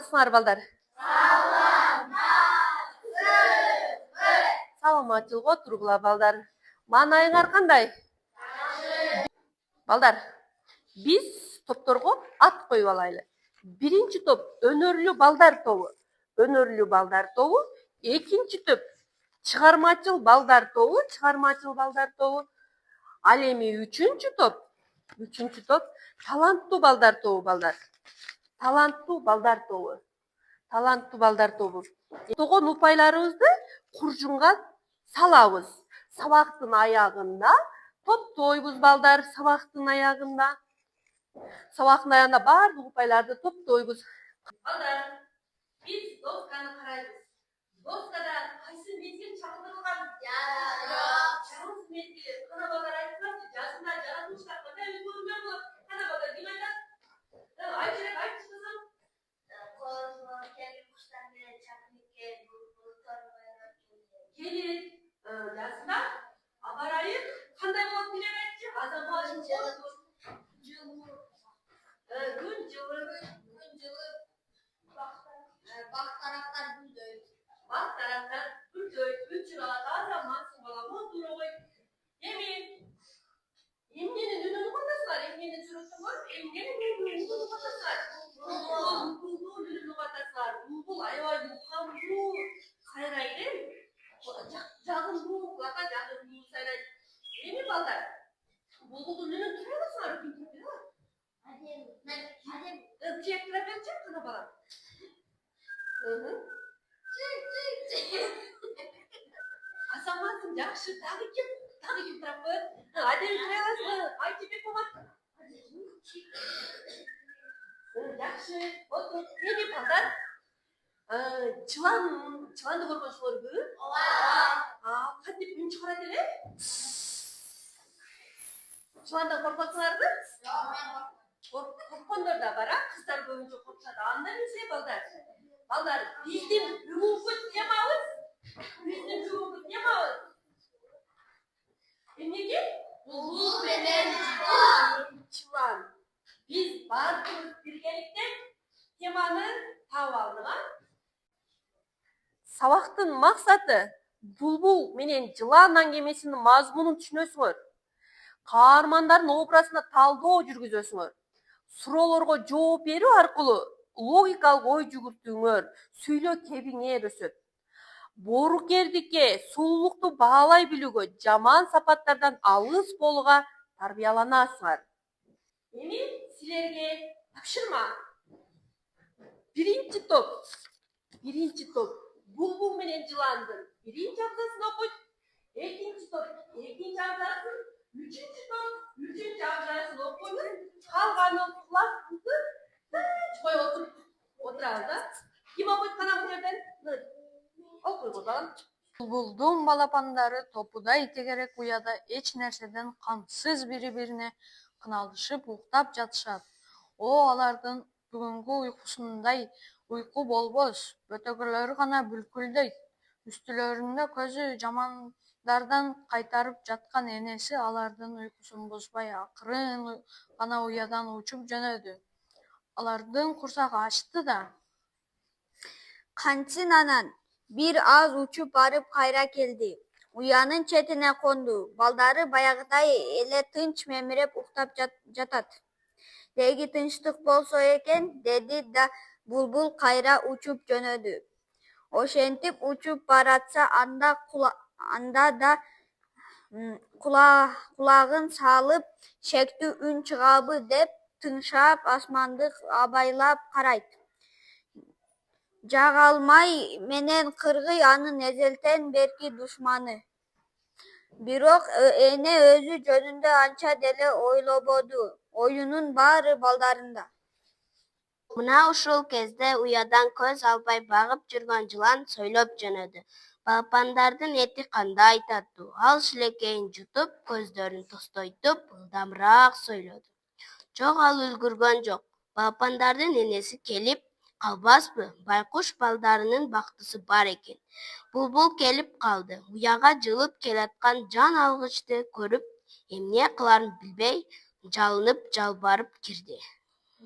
саламатсыңар балдар? Саламатчылыкка тургула балдар. Маанайыңар кандай? Балдар, биз топторго ат коюп алайлы. Биринчи топ өнөрлүү балдар тобу. Өнөрлүү балдар тобу. Экинчи топ чыгармачыл балдар тобу. Чыгармачыл балдар тобу. Ал эми үчүнчү топ таланттуу балдар тобу балдар. Таланттуу балдар тобу. Таланттуу балдар тобу. Тогон упайларыбызды куржунга салабыз. Сабактын аягында топтойбуз балдар, сабактын аягында. Сабактын аягында баардык упайларды топтойбуз. Балдар, биз досканы карайбыз. Доскада кайсы мезгил чагылдырылган? Жазуу мезгили. Кана балдар айтсаңызчы, жазында жаратылышта кандай өзгөрүүлөр болот? Кана балдар ким айтат? Айтчырак айтчы кызым. Куштар менен чакмекке булуттар келет. Жазында аба ырайы кандай болот билем айтчы? Азан болот. Күн жылы. Бактарактар гүлдөйт. Бактарактар гүлдөйт. Күн чыгат, азан мансың бала мондура кой. Эмненин үнүн угатасыңар? Эмненин сүрөтүн көрүп, эмненин үнүн угатасыңар? Булбулдун үнүн угатасыңар. Булбул аябай мукамдуу сайрайт, жагымдуу кулакка жагымдуу сайрайт. Эми балдар, булбулдун үнүн тура аласыңар, чек тура берчи, кана балам. Асамансың, жакшы. Дагы ким турап коет? Адем тура аласыңбы? Айтчыбек болот. Жакшы. Отур. Эми балдар, чыланды көргөнсүңөрбү? Ооба. Кантип үн чыгарат эле? Чыландан коркосуңарбы? Жок. Корккондор да бар, кыздар көбүнчө коркушат. Анда эмесе балдар. Балдар, биздин бүгүнкү темабыз эмнеге? Булбул менен чылан. Биз баардыгыбыз биргеликте теманы таап алдык. Сабактын максаты булбул менен жылан аңгемесинин мазмунун түшүнөсүңөр. Каармандардын образына талдоо жүргүзөсүңөр. Суроолорго жооп берүү аркылуу логикалык ой жүгүртүүңөр, сүйлөө кебиңер өсөт. Боорукердикке, сулуулукту баалай билүүгө, жаман сапаттардан алыс болууга тарбияланасыңар. Эми силерге тапшырма. Биринчи топ булбул менен жыландын биринчи абзацын окуйт. Экинчи топ экинчи абзацын, үчүнчү топ үчүнчү абзацын окуйт. Калганын кулакты коюп отурабыз да. Ким окуйт кана бул жерден? Окуйгу балам. Булбулдун балапандары топуда итегерек уяда эч нерседен камсыз бири-бирине кыналышып уктап жатышат. Алардын бүгүнкү уйкусундай уйку болбос, бөтөгөлөрү гана бүлкүлдөйт. Үстүлөрүндө көзү жамандардан кайтарып жаткан энеси алардын уйкусун бузбай акырын гана уядан учуп жөнөдү. Алардын курсагы ачты да. Кантсин анан бир аз учуп барып кайра келди. Уянын четине конду. Балдары баягыдай эле тынч мемиреп уктап жатат. Деги тынчтык болсо экен, деди да булбул кайра учуп жөнөдү. Ошентип учуп баратса, анда да кулагын салып, шектүү үн чыгабы деп тыңшап асманды абайлап карайт. Жагалмай менен кыргый анын эзелтен берки душманы. Бирок эне өзү жөнүндө анча деле ойлободу. Оюнун баары балдарында. Мына ушул кезде уядан көз албай багып жүргөн жылан сөйлөп жөнөдү. Балапандардын эти кандай таттуу. Ал шилекейин жутуп, көздөрүн тостойтуп, ылдамыраак сөйлөдү. Жок, ал үлгүргөн жок. Балапандардын энеси келип калбаспы? Байкуш балдарынын бактысы бар экен. Булбул келип калды. Уяга жылып келаткан жан алгычты көрүп, эмне кыларын билбей, жалынып жалбарып кирди.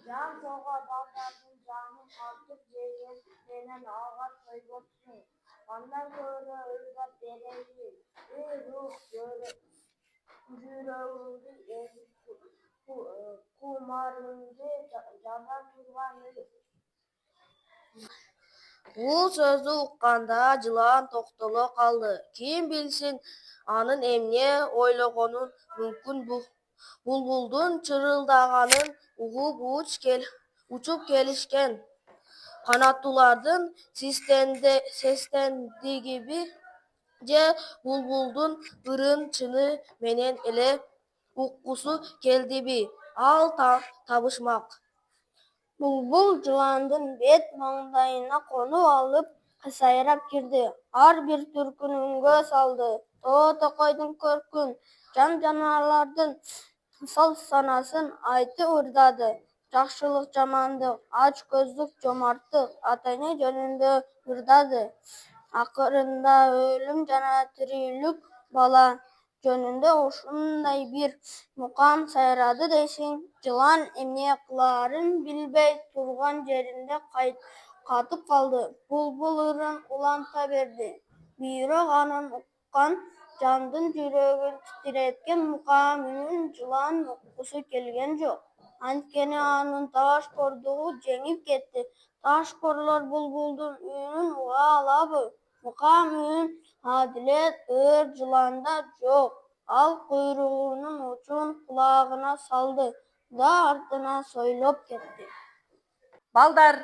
Жан соого балдардын жанын тартып менен ага тойлопсуң. Андан көрө ыйлап берейин. Рух жүрөгүңдү езип кумарыңды жаба турган Бул сөздү укканда жылан токтоло калды. Ким билсин анын эмне ойлогонун, мүмкүн булбулдун чырылдаганын угуп учуп келишкен. Канаттуулардын сестендигиби же булбулдун ырын-чыны менен эле уккусу келдиби, ал табышмак. Булбул жыландын бет маңдайына конуп алып кысайрап кирди. Ар бир түркүн үнгө салды. Тоо-токойдун көркүн, жан-жаныбарлардын сал-санасын айтып ырдады. Жакшылык, жамандык, ач көздүк, жомарттык, ата-эне жөнүндө ырдады. Акырында өлүм жана тирүүлүк, бала жөнүндө ушундай бир мукам сайрады десең, жылан эмне кылаарын билбей турган жеринде катып калды. Булбул ырын уланта берди. Бирок анын уккан жандын жүрөгүн титиреткен мукам үнүн жылан уккусу келген жок. Анткени анын ташкордугу жеңип кетти. Ташкорлор булбулдун үнүн уга алабы? Мукам үн, адилет, ыр жыланда жок. Ал куйругунун учун кулагына салды да артына сойлоп кетти. Балдар,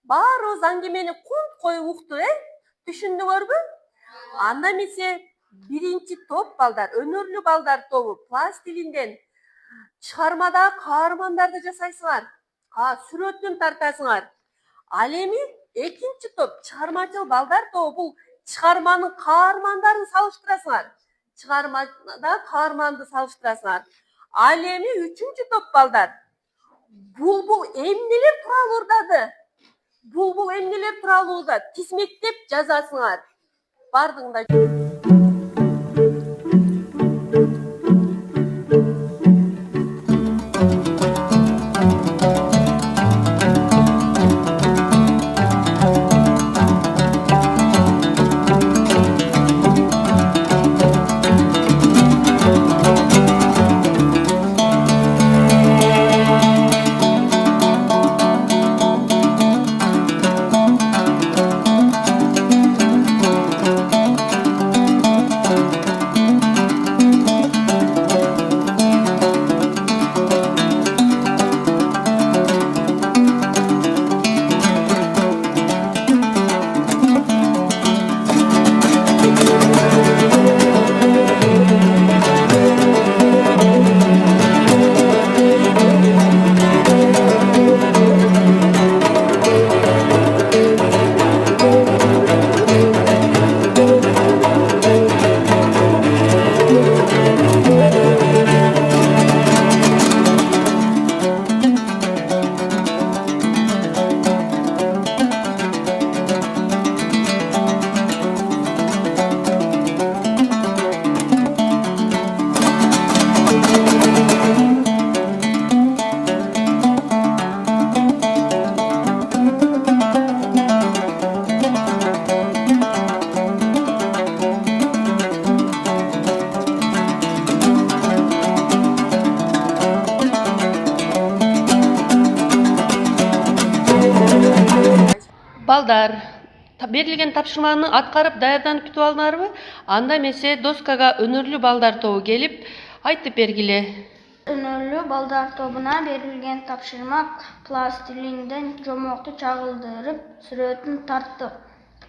баарыбыз аңгемени кунт коюп уктук, түшүндүңөрбү? Анда эмесе биринчи топ балдар, өнөрлүү балдар тобу пластилинден чыгармада каармандарды жасайсыңар, сүрөтүн тартасыңар. Ал эми экинчи топ чыгармачыл балдар тобу бул чыгарманын каармандарын салыштырасыңар. Чыгармада каарманды салыштырасыңар. Ал эми үчүнчү топ балдар. Булбул эмнелер тууралуу ырдады? Булбул эмнелер тууралуу ырдады? Тизмектеп жазасыңар. Бардыгында балдар, берилген тапшырманы аткарып даярданып күтүп алдыңарбы? Анда эмесе доскага өнөрлүү балдар тобу келип айтып бергиле. Өнөрлүү балдар тобуна берилген тапшырма пластилинден жомокту чагылдырып, сүрөтүн тарттык.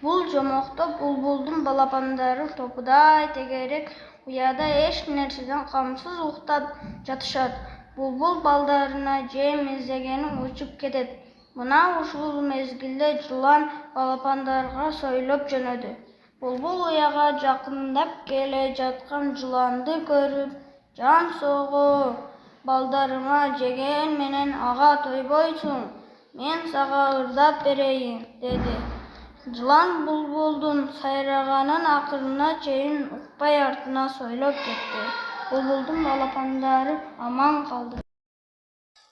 Бул жомокто булбулдун балапандары топудай тегерек уяда эч нерседен камсыз уктап жатышат. Булбул балдарына жем издегени учуп кетет. Мына ушул мезгилде жылан балапандарга сойлоп жөнөдү. Булбул уяга жакындап келе жаткан жыланды көрүп, жан сого, балдарыма жеген менен ага тойбойсуң, мен сага ырдап берейин, деди. Жылан булбулдун сайраганын акырына чейин укпай артына сойлоп кетти. Булбулдун балапандары аман калды.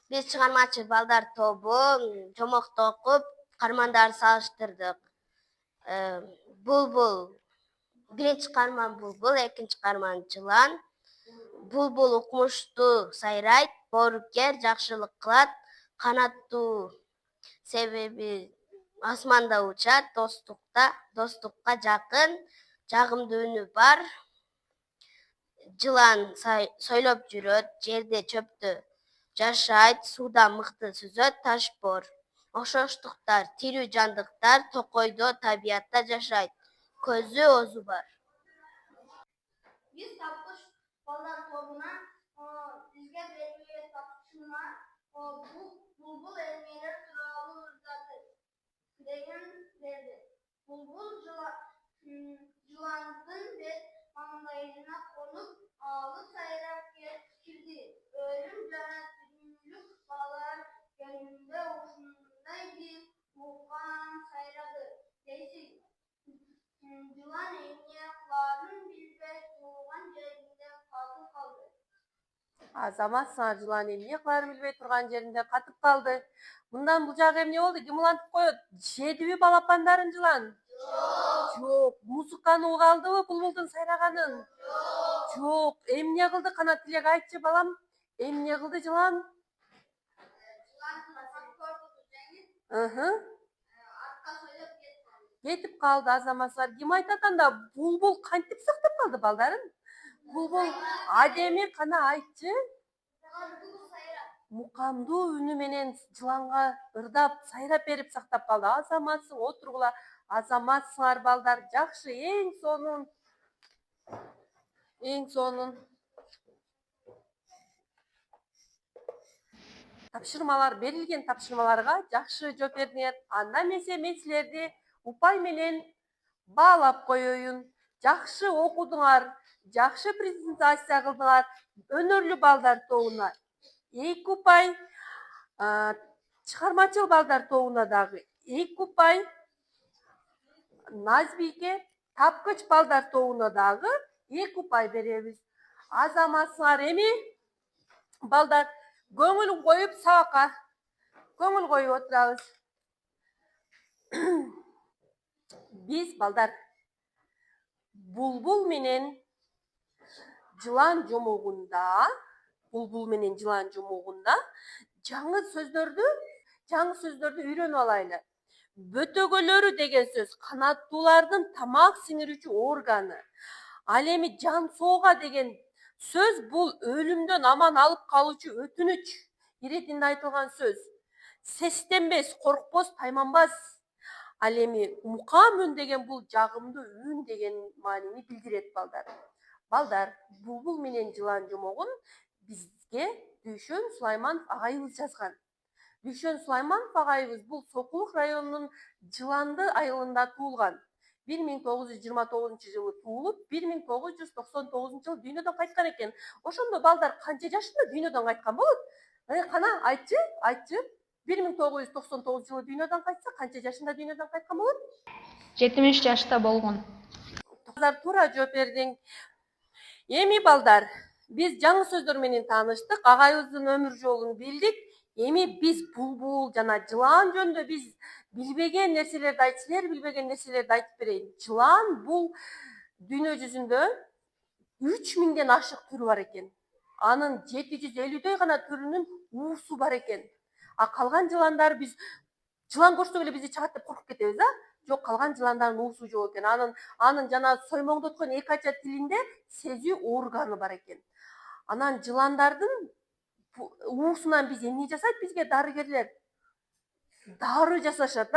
Биз чыгармачы балдар тобу жомокту окуп кармандарды салыштырдык. Булбул, биринчи каарман булбул, экинчи каарман жылан. Булбул укмуштуу сайрайт, боорукер, жакшылык кылат, канаттуу себеби асманда учат, достукка жакын, жагымдуу үнү бар. Жылан сойлоп жүрөт, жерде чөптө жашайт, сууда мыкты сүзөт, ташбор. Окшоштуктар: тирүү жандыктар токойдо, табиятта жашайт. Көзү, оозу бар. Биз тапкыч балдар тобунан бизге берилген тапшырма булбул эмнелер тууралуу ырдады деген берди. Булбул жыландын бет маңдайына конуп, алып сайрап кирди. Өлүм жана тирүүлүк балдар жөнүндө ушундай бир мукам сайрады дейсиз. Жылан эмне кылаарын билбей турган жеринде катып калды. Азамат сыңар жылан эмне кылаарын билбей турган жеринде катып калды. Мындан бул жагы эмне болду? Ким улантып коет? Жедиби балапандарын жылан? Жок. Музыканы уга алдыбы булбулдун сайраганын? Жок. Эмне кылды? Кана тилек айтчы балам. Эмне кылды жылан? Кетип калды азаматсыздар. Ким айтат анда? Булбул кантип сактап калды балдарын? Булбул адеми кана айтчы? Мукамдуу үнү менен жыланга ырдап, сайрап берип сактап калды. Азаматсың, отургула. Азаматсыңар балдар. Жакшы, эң сонун. Тапшырмалар берилген тапшырмаларга жакшы жооп бериңер. Андан эмесе мен силерди упай менен баалап коеюн. Жакшы окудуңар, жакшы презентация кылдыңар. Өнөрлүү балдар тобуна 2 упай, чыгармачыл балдар тобуна дагы 2 упай, Назбике тапкыч балдар тобуна дагы 2 упай беребиз. Азаматсыңар эми балдар көңүл коюп сабакка көңүл коюп отурабыз. Биз балдар булбул менен жылан жомогунда жаңы сөздөрдү үйрөнүп алайлы. Бөтөгөлөрү деген сөз канаттуулардын тамак сиңирүүчү органы. Ал эми жан соога деген сөз бул өлүмдөн аман алып калуучу өтүнүч иретинде айтылган сөз. Сестенбес, коркпос, тайманбас. Ал эми мукам үн деген бул жагымдуу үн деген маанини билдирет балдар. Балдар, булбул менен жылан жомогун бизге Дүйшөн Сулайманов агайыбыз жазган. Дүйшөн Сулайманов агайыбыз бул Сокулук районунун Жыланды айылында туулган. 1929 жылы туулуп, 1999 жылы дүйнөдөн кайткан экен. Ошондо балдар канча жашында дүйнөдөн кайткан болот? Кана айтчы. 1999 жылы дүйнөдөн кайтса, канча жашында дүйнөдөн кайткан болот? 70 жашта болгон. Балдар туура жооп бердиң. Эми балдар, биз жаңы сөздөр менен тааныштык, агайыбыздын өмүр жолун билдик. Эми биз булбул жана жылан жөнүндө биз билбеген нерселерди айтып, силер билбеген нерселерди айтып берейин. Жылан бул дүйнө жүзүндө 3000ден ашык түрү бар экен. Анын 750дөй гана түрүнүн уусу бар экен. А калган жыландар биз жылан көрсөк эле бизди чыгат деп коркуп кетебиз, Жок, калган жыландардын уусу жок экен. Анын жана соймоңдоткон эки ача тилинде сезүү органы бар экен. Анан жыландардын уусунан биз эмне жасайт бизге дарыгерлер? Дары жасашат,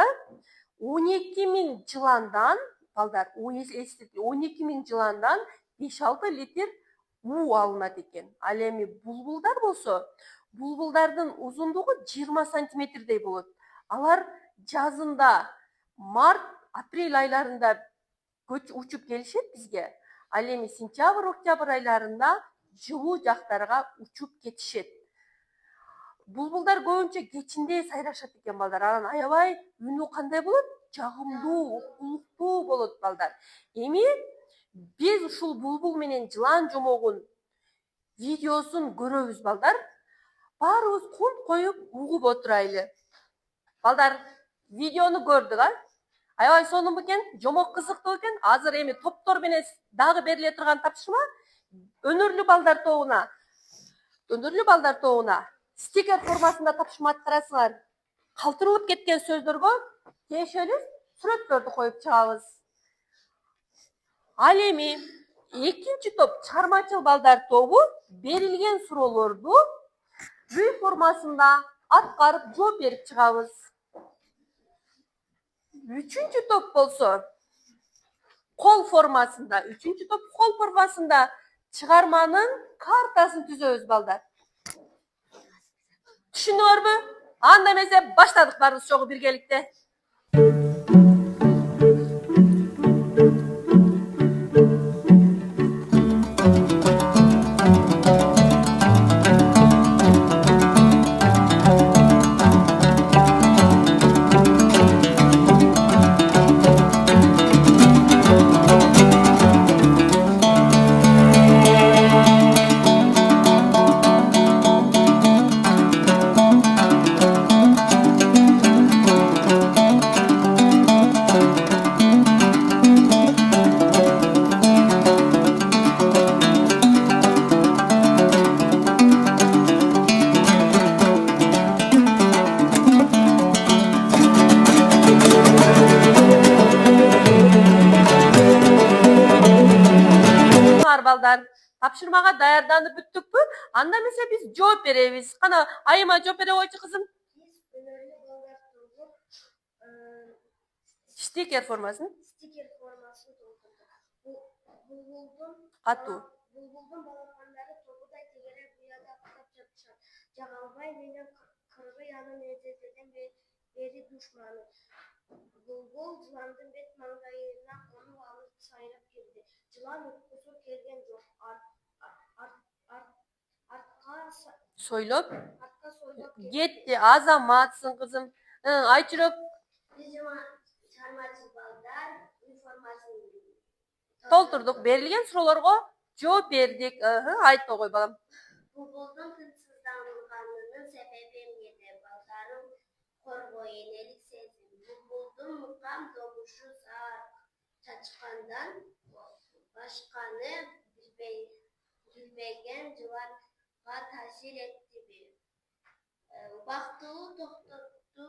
12.000 жыландан, балдар, 12.000 жыландан 5-6 литр уу алынат экен. Ал эми булбулдар болсо, булбулдардын узундугу 20 сантиметрдей болот. Алар жазында март, апрель айларында учуп келишет бизге. Ал эми сентябрь, октябрь айларында жылуу жактарга учуп кетишет. Булбулдар көбүнчө кечинде сайрашат экен балдар. Анан аябай үнү кандай болот? Жагымдуу, укулуктуу болот балдар. Эми биз ушул булбул менен жылан жомогун видеосун көрөбүз балдар. Баарыбыз кунт коюп угуп отурайлы. Балдар, videonu gördük ha. Aябай сонун бекен, жомок кызыктуу экен. Азыр эми топтор менен дагы бериле турган тапшырма өнөрлүү балдар тобуна стикер формасында тапшырма аткарасыңар. Калтырылып кеткен сөздөргө тиешелүү сүрөттөрдү коюп чыгабыз. Ал эми экинчи топ чыгармачыл балдар тобу берилген суроолорду үй формасында аткарып жооп берип чыгабыз. Üçüncü top bolso kol formasında çıkarmanın kartasını tüzöbüz balдар. Түшүнүңөрбү? Анда эмесе баштадык барыбыз чогуу биргеликте. Balдар, тапшырмага даярданып бүттүкпү? Анда эмесе биз жооп беребиз. Кана айыма жооп бере койчу кызым. Стикер формасын катуу. Булбулдун балапандары тобудай тегереп уяда кытап жатышат. Жагалбай менен кыргый анын эзеден бери душманы. Булбул жыландын бет маңдайына конуп алып сайрап келди. Жылан уккусу келген жок. Артка Сойлоп кетти. кетти. Азаматсың кызым. Айчүрөк Биз чармачыл балдар информасын толтурдук. Берилген суроолорго жооп бердик. Айтпай кой балам. Булбулдун тынчсызданганынын себеби эмнеде? Балдарын коргой энелик сезим. Булбулдун мукам добушу саар чачкандан башканы билбеген жыланга таасир эттиби? Убактылуу токтотту,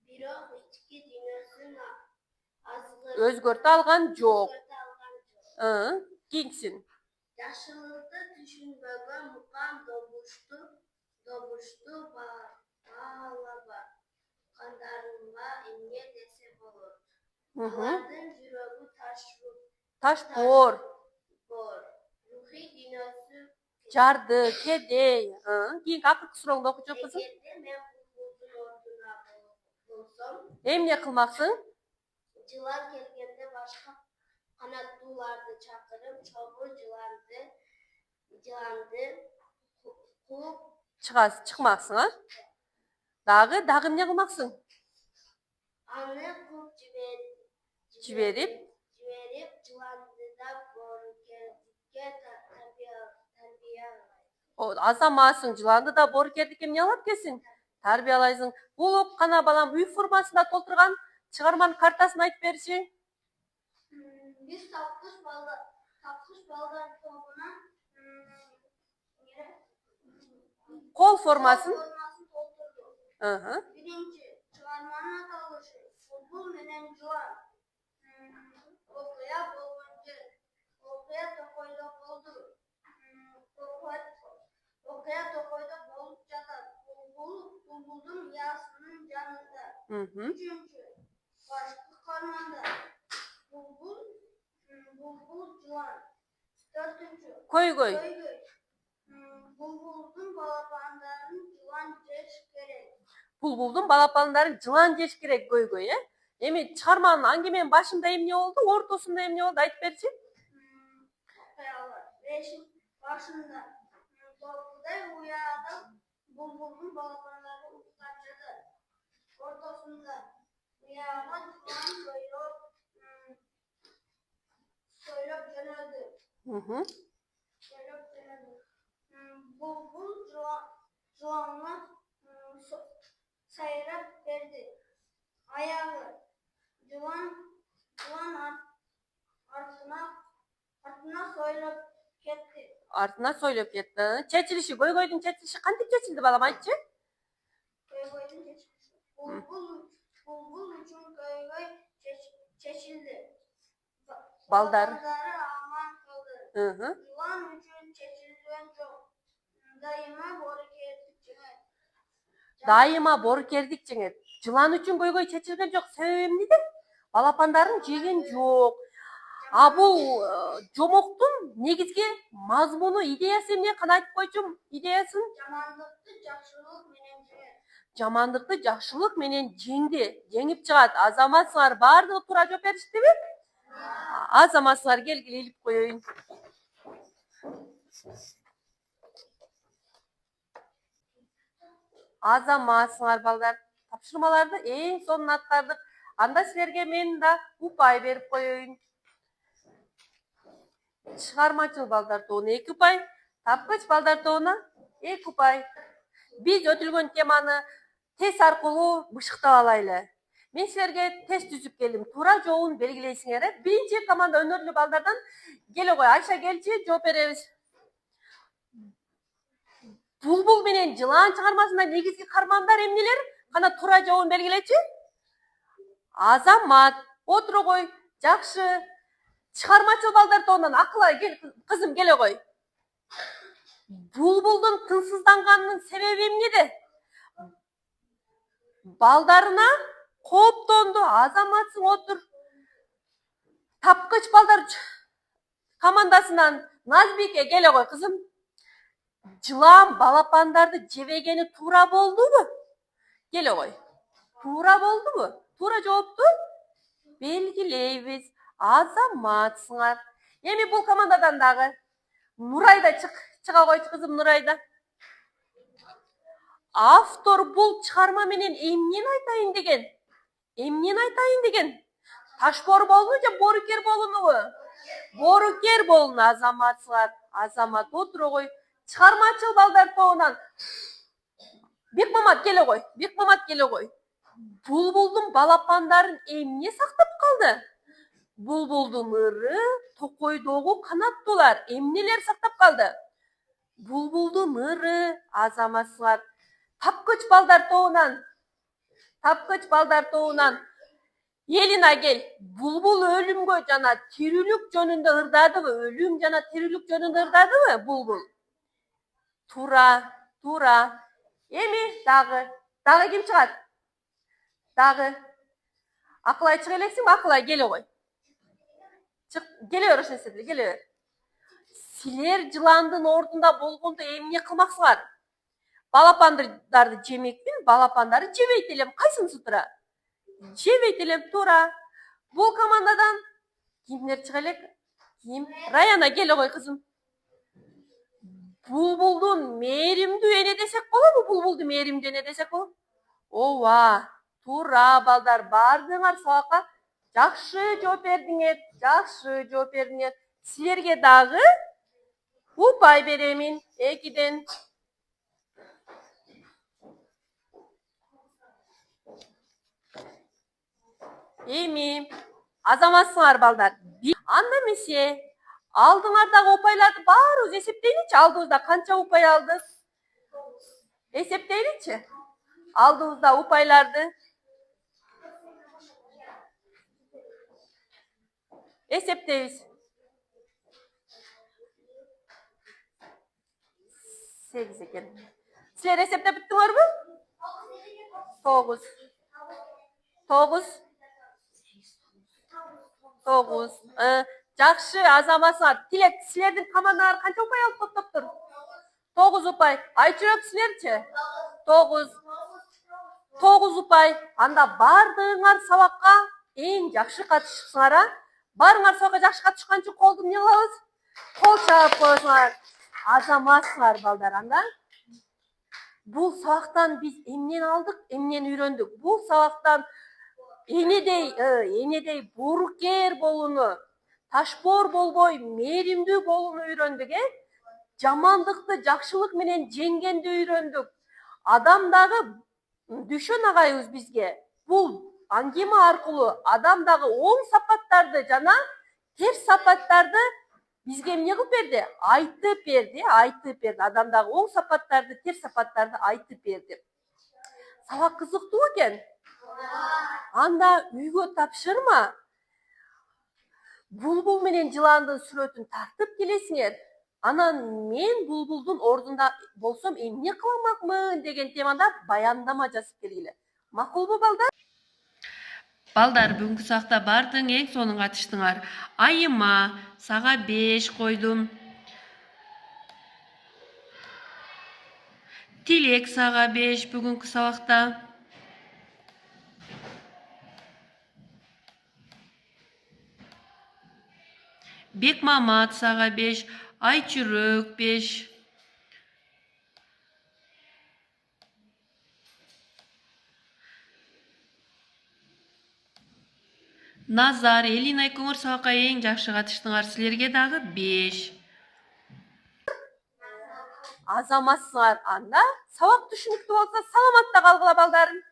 бирок ички дүйнөсүн Өзгөртө алган жок. Кийинкисин. Жашылыкты түшүнбөгөн мукам добушту баалаба кандарынга эмне десе болот? Алардын жүрөгү Таш бор, рухий дүйнөсү жарды, кедей. Кийинки акыркы сурооңду окучу кызым. эгерде мен булбулдун ордуна болсом, Эмне кылмаксың? жылан келгенде башка канаттууларды чакырып, чогуу жыланды кууп Чыкмаксың, а? Дагы эмне кылмаксың? аны кууп Жиберип, жыланды да боорукердикке тарбиялайт. азаматсың, жыланды да боорукердикке эмне кылат экенсиң? Тарбиялайсың. Бул кана балам үй формасында толтурган чыгарманын картасын айтып берчи. Биз тапкыч балдар тобуна Кол формасын толтурдук. Биринчи чыгарманын аталышы булбул менен жылан. Окуя болгон жер. Окуя Токойдо болду. Окуя Токойдо болуп жатат. Булбулдун уясынын жанында. Үчүнчү башкы карманда булбул жылан. Төртүнчү көйгөй. Булбулдун балапандарын жылан жеш керек. Булбулдун балапандарын жылан жеш керек, көйгөй, Эми чыгарманын аңгеменин башында эмне болду, ортосунда эмне болду, айтып берчи. Башында тобудай уяда булбулдун балапандары уктап жатат. Ортосунда уяга жылан сойлоп жөнөдү. Булбул жыланга сайрап берди. ayağı Juvan артына сойлоп кетти. Артына сойлоп кетти. Чечилиши, көйгөйдүн чечилиши кантип чечилди балам, айтчы? Көйгөйдүн чечилиши. Булбул үчүн көйгөй чечилди. Балдар. Балдары аман калды. Жулан үчүн чечилген жок. Дайыма боорукердик жеңет. Дайыма боорукердик жеңет. Жылан үчүн көйгөй чечилген жок. Себеби эмнеде? Балапандарын жеген жок. А бул жомоктун негизги мазмуну, идеясы эмне? Кана айтып койчум идеясын? Жамандыкты жакшылык менен жеңди. Жеңип чыгат. Азаматсыңар бардыгы туура жооп бериштиби? Азаматсыңар келгиле илип коеюн. Азаматсыңар балдар. Тапшырмаларды эң сонун аткардык. Анда силерге мен да упай берип коеюн. Чыгармачыл балдар тобуна 2 упай, тапкыч балдар тобуна 2 упай. Биз өтүлгөн теманы тест аркылуу бышыктап алайлы. Мен силерге тест түзүп келдим. Туура жообун белгилейсиңер. Биринчи команда өнөрлүү балдардан келе кой. Айша келчи, жооп беребиз. Булбул менен жылан чыгармасында негизги кармандар эмнелер? Кана туура жообун белгилечи. Азамат, отура кой. Жакшы. Чыгармачыл балдар тобунан Акылай кел, кызым келе кой. Булбулдун тынсызданганынын себеби эмнеде? Балдарына кооптонду. Азаматсың, отур. Тапкыч балдар командасынан Назбике келе кой, кызым. Жылан балапандарды жебегени туура болдубу? Келе кой. Туура болдубу? Туура жоопту белгилейбиз. Азаматсыңар. Эми бул командадан дагы Нурайда чыга койчу, кызым, Нурайда. Автор бул чыгарма менен эмнени айтайын деген? Эмнени айтайын деген? Ташбор болуну же боорукер болунубу? Боорукер болуну. Азаматсыңар. Азамат, отура кой. Чыгармачыл балдар тобунан Бекмамат келе кой. Бекмамат келе кой. Булбулдун балапандарын эмне сактап калды? Булбулдун ыры, токойдогу канаттуулар эмнелер сактап калды? Булбулдун ыры. Азаматсыңар. Тапкыч балдар тобунан Елина кел. Булбул өлүмгө жана тирүүлүк жөнүндө ырдадыбы? Өлүм жана тирүүлүк жөнүндө ырдадыбы булбул? Туура. Эми дагы ким чыгат? Дагы Акылай чыга элексиңби? Акылай келе кой. Келе бер, ошо силер, келе бер. Силер жыландын ордунда болгондо эмне кылмаксыңар? Балапандарды жемекпин, балапандарды жебейт элем. Кайсынысы туура? Жебейт элем, туура. Бул командадан кимдер чыга элек? Ким? Раяна келе кой, кызым. Булбулдун мээримдүү эне десек болобу? Булбулду мээримдүү эне десек болобу? Ооба, туура балдар, бардыңар сабакка жакшы жооп бердиңер. Силерге дагы упай беремин 2ден. Эми азаматсыңар балдар. Анда эмесе алдыңардагы упайларды баарыбыз эсептейличи. Алдыбызда канча упай алдык? Эсептейличи. Алдыбызда упайларды эсептейбиз. 8 экен. Силер эсептеп бүттүңөрбү? 9. Жакшы, азаматсыңар. Тилек, силердин командаңар канча упай алып топтоптур? 9 упай. Айчүрөк, силерчи? 9 упай. Анда бардыңар сабакка эң жакшы катышыпсыңар, Барыңар сабакка жакшы катышкан үчүн колду эмне кылабыз? Кол чаап коесуңар. Азаматсыңар балдар. Анда бул сабактан биз эмнени алдык, эмнени үйрөндүк? Бул сабактан энедей боорукер болууну, ташбоор болбой мээримдүү болууну үйрөндүк, Жамандыкты жакшылык менен жеңгенди үйрөндүк. Адам дагы Дүшөн агайыбыз бизге бул аңгема аркылуу адамдагы оң сапаттарды жана терс сапаттарды бизге эмне кылып берди? Айтып берди, Адамдагы оң сапаттарды, терс сапаттарды айтып берди. Сабак кызыктуу экен. Анда үйгө тапшырма. Булбул менен жыландын сүрөтүн тартып келесиңер. Анан мен булбулдун ордунда болсом эмне кылмакмын деген темада баяндама жазып келгиле. Макулбу балдар? Балдар, бүгүнкү сабакта бардың эң сонун катыштыңар. Айыма сага 5 койдум. Тилек сага 5 бүгүнкү сабакта. Бекмамат сага 5, Айчүрөк 5. Назар, Элина экөөңөр сабакка эң жакшы катыштыңар. Силерге дагы 5. Азаматсыңар. Анда сабак түшүнүктүү болсо саламатта калгыла балдарым.